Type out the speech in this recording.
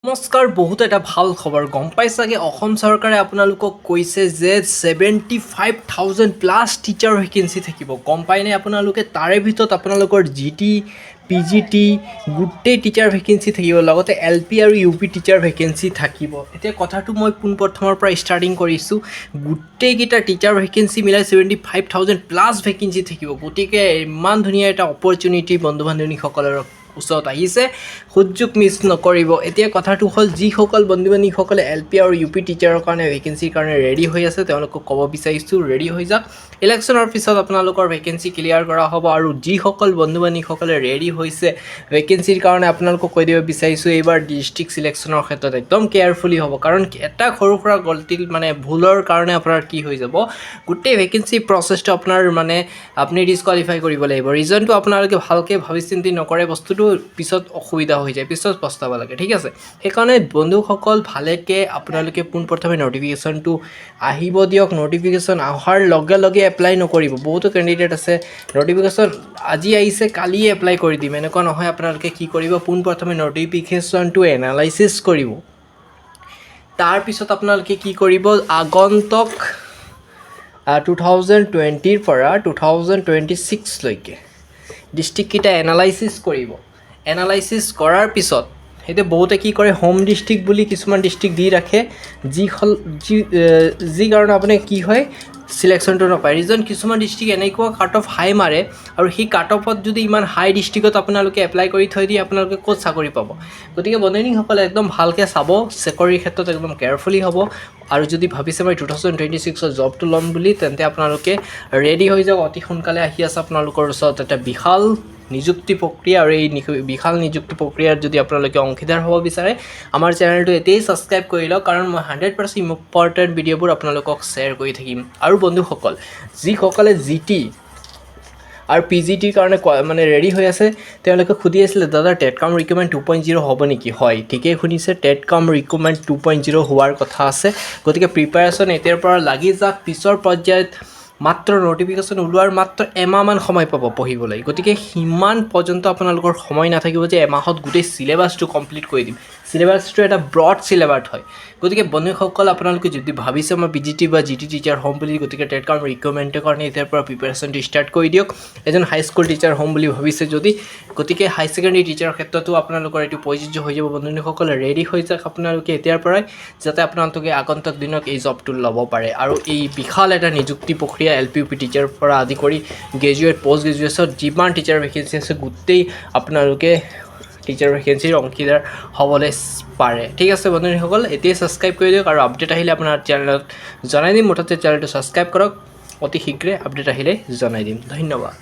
নমস্কাৰ বহুত এটা ভাল খবৰ গম পাই চাগে অসম চৰকাৰে আপোনালোকক কৈছে যে 75,000 প্লাছ টিচাৰ ভেকেঞ্চি থাকিব গম পায়নে আপোনালোকে তাৰে ভিতৰত আপোনালোকৰ জিটি পিজিটি গোটেই টিচাৰ ভেকেঞ্চি থাকিব লগতে এলপি আৰু ইউপি টিচাৰ ভেকেঞ্চি থাকিব এতিয়া কথাটো মই পোনপ্ৰথমৰ পৰা ষ্টাৰ্টিং কৰিছোঁ গোটেইকেইটা টিচাৰ ভেকেঞ্চি মিলাই 75,000 প্লাছ ভেকেঞ্চি থাকিব গতিকে ইমান ধুনীয়া এটা অপৰচুনিটি বন্ধু বান্ধৱীসকলৰ ওচৰত আহিছে সুযোগ মিছ নকৰিব এতিয়া কথাটো হ'ল যিসকল বন্ধু বান্ধৱীসকলে এল পি আৰু ইউ পি টিচাৰৰ কাৰণে ভেকেঞ্চিৰ কাৰণে ৰেডি হৈ আছে তেওঁলোকক ক'ব বিচাৰিছোঁ ৰেডি হৈ যাওক ইলেকশ্যনৰ পিছত আপোনালোকৰ ভেকেঞ্চি ক্লিয়াৰ কৰা হ'ব আৰু যিসকল বন্ধু বান্ধৱীসকলে ৰেডি হৈছে ভেকেঞ্চিৰ কাৰণে আপোনালোকক কৈ দিব বিচাৰিছোঁ এইবাৰ ডিষ্ট্ৰিক্ট চিলেকশ্যনৰ ক্ষেত্ৰত একদম কেয়াৰফুলি হ'ব কাৰণ এটা সৰু সুৰা গলতিৰ ভুলৰ কাৰণে আপোনাৰ কি হৈ যাব গোটেই ভেকেঞ্চি প্ৰচেছটো আপোনাৰ আপুনি ডিছকুৱালিফাই কৰিব লাগিব ৰিজনটো আপোনালোকে ভালকৈ ভাবি চিন্তি নকৰে বস্তুটো পিছত অসুবিধা হৈ যায় পিছত পস্তাব লাগে ঠিক আছে সেইকাৰণে বন্ধুসকল ভালকৈ আপোনালোকে পোনপ্ৰথমে ন'টিফিকেশ্যনটো আহিব দিয়ক ন'টিফিকেশ্যন অহাৰ লগে লগে এপ্লাই নকৰিব বহুতো কেণ্ডিডেট আছে ন'টিফিকেশ্যন আজি আহিছে কালিয়ে এপ্লাই কৰি দিম এনেকুৱা নহয় আপোনালোকে কি কৰিব পোনপ্ৰথমে ন'টিফিকেশ্যনটো এনালাইচিছ কৰিব তাৰপিছত আপোনালোকে কি কৰিব আগন্তুক 2020 পৰা 2026 লৈকে ডিষ্ট্ৰিক্টকেইটা এনালাইচিছ কৰিব এনালাইচিছ কৰাৰ পিছত সেইটো বহুতে কি কৰে হোম ডিষ্ট্ৰিক্ট বুলি কিছুমান ডিষ্ট্ৰিক্ট দি ৰাখে যি কাৰণে আপুনি কি হয় চিলেকশ্যনটো নাপায় ৰিজন কিছুমান ডিষ্ট্ৰিক্ট এনেকুৱা কাট অফ হাই মাৰে আৰু সেই কাট অফত যদি ইমান হাই ডিষ্ট্ৰিক্টত আপোনালোকে এপ্লাই কৰি থৈ দিয়ে আপোনালোকে ক'ত চাকৰি পাব গতিকে বন্ধুসকলে একদম ভালকৈ চাব চাকৰিৰ ক্ষেত্ৰত একদম কেয়াৰফুলি হ'ব আৰু যদি ভাবিছে মই 2026ত জবটো ল'ম বুলি তেন্তে আপোনালোকে ৰেডি হৈ যাওক অতি সোনকালে আহি আছে আপোনালোকৰ ওচৰত এটা বিশাল নিযুক্তি প্ৰক্ৰিয়া আৰু এই বিশাল নিযুক্তি প্ৰক্ৰিয়াত যদি আপোনালোকে অংশীদাৰ হ'ব বিচাৰে আমাৰ চেনেলটো এতিয়াই ছাবস্ক্ৰাইব কৰি লওক কাৰণ মই 100% ইম্পৰ্টেণ্ট ভিডিঅ'বোৰ আপোনালোকক শ্বেয়াৰ কৰি থাকিম আৰু বন্ধুসকল যিসকলে জিটি আৰু পি জি টিৰ কাৰণে ৰেডি হৈ আছে তেওঁলোকে সুধি আছিলে দাদা টেট কাম ৰিক্ৰুইটমেণ্ট 2.0 হ'ব নেকি হয় ঠিকেই শুনিছে টেট কাম ৰিক্ৰুইটমেণ্ট 2.0 হোৱাৰ কথা আছে গতিকে প্ৰিপাৰেশ্যন এতিয়াৰ পৰা লাগি যাওক পিছৰ পৰ্যায়ত মাত্ৰ ন'টিফিকেশ্যন ওলোৱাৰ মাত্ৰ এমাহমান সময় পাব পঢ়িবলৈ গতিকে সিমান পৰ্যন্ত আপোনালোকৰ সময় নাথাকিব যে এমাহত গোটেই চিলেবাছটো কমপ্লিট কৰি দিম চিলেবাছটো এটা ব্ৰড চিলেবাছ হয় গতিকে বন্ধুসকল আপোনালোকে যদি ভাবিছে মই পি জি টি বা জি টি টিচাৰ হ'ম বুলি গতিকে টেট কাম ৰিক্ৰুইটমেণ্টৰ কাৰণে এতিয়াৰ পৰা প্ৰিপাৰেশ্যনটো ষ্টাৰ্ট কৰি দিয়ক এজন হাইস্কুল টিচাৰ হ'ম বুলি ভাবিছে যদি গতিকে হাই ছেকেণ্ডেৰী টিচাৰৰ ক্ষেত্ৰতো আপোনালোকৰ এইটো প্ৰযোজ্য হৈ যাব বন্ধুসকলে ৰেডি হৈ যাওক আপোনালোকে এতিয়াৰ পৰাই যাতে আপোনালোকে আগন্তুক দিনত এই জবটো ল'ব পাৰে আৰু এই বিশাল এটা নিযুক্তি প্ৰক্ৰিয়া এল পি ইউ পি টিচাৰৰ পৰা আদি কৰি গ্ৰেজুৱেট পষ্ট গ্ৰেজুৱেটছত যিমান টিচাৰ ভেকেঞ্চি আছে গোটেই আপোনালোকে টিচাৰ ভেকেঞ্চিৰ অংশীদাৰ হ'বলৈ পাৰে ঠিক আছে বন্ধুসকল এতিয়াই ছাবস্ক্ৰাইব কৰি দিয়ক আৰু আপডেট আহিলে আপোনাৰ চেনেলত জনাই দিম মুঠতে চেনেলটো ছাবস্ক্ৰাইব কৰক অতি শীঘ্ৰে আপডেট আহিলে জনাই দিম ধন্যবাদ